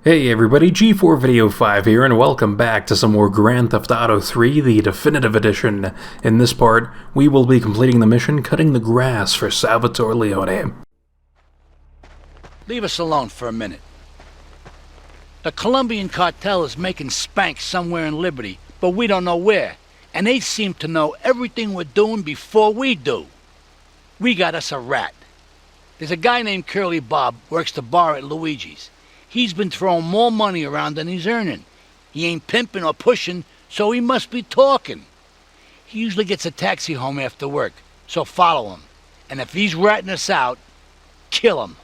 Hey everybody, G4 Video 5 here, and welcome back to some more Grand Theft Auto 3, the Definitive Edition. In this part, we will be completing the mission Cutting the Grass for Salvatore Leone. Leave us alone for a minute. The Colombian cartel is making spank somewhere in Liberty, but we don't know where. And they seem to know everything we're doing before we do. We got us a rat. There's a guy named Curly Bob, works the bar at Luigi's. He's been throwing more money around than he's earning. He ain't pimping or pushing, so he must be talking. He usually gets a taxi home after work, so follow him. And if he's ratting us out, kill him.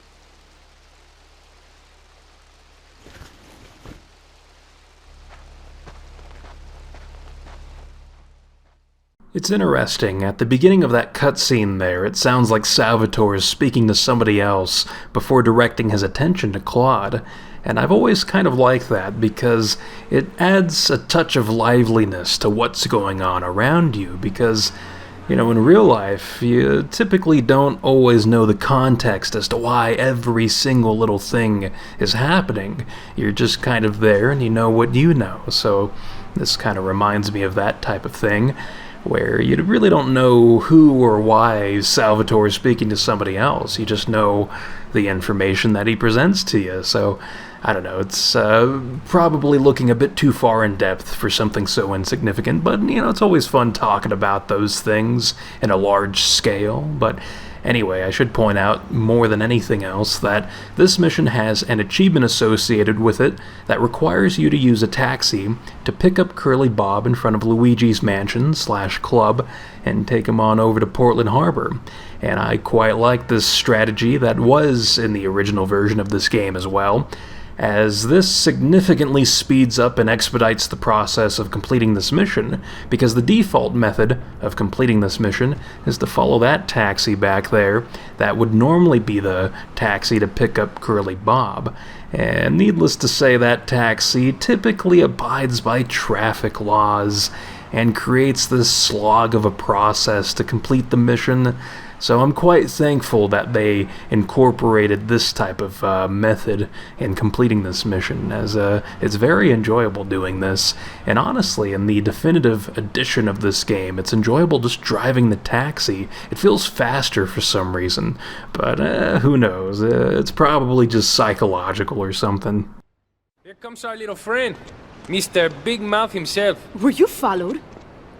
It's interesting, at the beginning of that cutscene there, it sounds like Salvatore is speaking to somebody else before directing his attention to Claude, and I've always kind of liked that because it adds a touch of liveliness to what's going on around you, because, you know, in real life, you typically don't always know the context as to why every single little thing is happening. You're just kind of there and you know what you know, so this kind of reminds me of that type of thing, where you really don't know who or why Salvatore is speaking to somebody else. You just know the information that he presents to you. So, I don't know, it's probably looking a bit too far in depth for something so insignificant, but, you know, it's always fun talking about those things in a large scale. But anyway, I should point out, more than anything else, that this mission has an achievement associated with it that requires you to use a taxi to pick up Curly Bob in front of Luigi's mansion/club and take him on over to Portland Harbor. And I quite like this strategy that was in the original version of this game as well, as this significantly speeds up and expedites the process of completing this mission, because the default method of completing this mission is to follow that taxi back there that would normally be the taxi to pick up Curly Bob. And needless to say, that taxi typically abides by traffic laws and creates this slog of a process to complete the mission. So I'm quite thankful that they incorporated this type of method in completing this mission, as it's very enjoyable doing this. And honestly, in the definitive edition of this game, it's enjoyable just driving the taxi. It feels faster for some reason, but who knows? It's probably just psychological or something. Here comes our little friend, Mr. Big Mouth himself. Were you followed?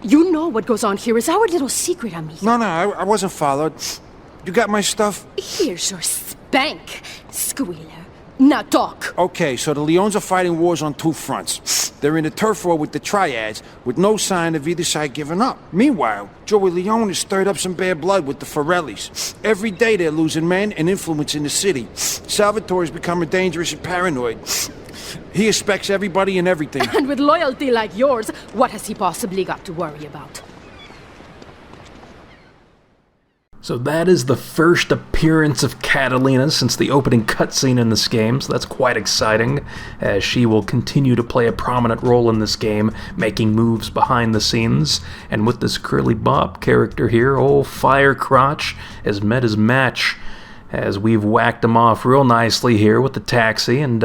You know what goes on here is our little secret, amigo. No, I wasn't followed. You got my stuff? Here's your spank, squealer. Now talk. Okay, so the Leones are fighting wars on two fronts. They're in a turf war with the Triads, with no sign of either side giving up. Meanwhile, Joey Leone has stirred up some bad blood with the Forellis. Every day they're losing men and influence in the city. Salvatore's becoming dangerous and paranoid. He expects everybody and everything. And with loyalty like yours, what has he possibly got to worry about? So that is the first appearance of Catalina since the opening cutscene in this game, so that's quite exciting, as she will continue to play a prominent role in this game, making moves behind the scenes. And with this Curly Bob character here, old Firecrotch has met his match, as we've whacked him off real nicely here with the taxi and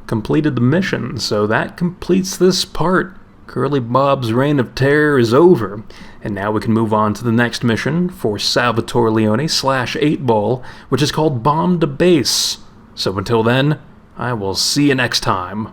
completed the mission. So that completes this part. Curly Bob's reign of terror is over, and now we can move on to the next mission for Salvatore Leone/8-Ball, which is called Bomb to Base. So until then, I will see you next time.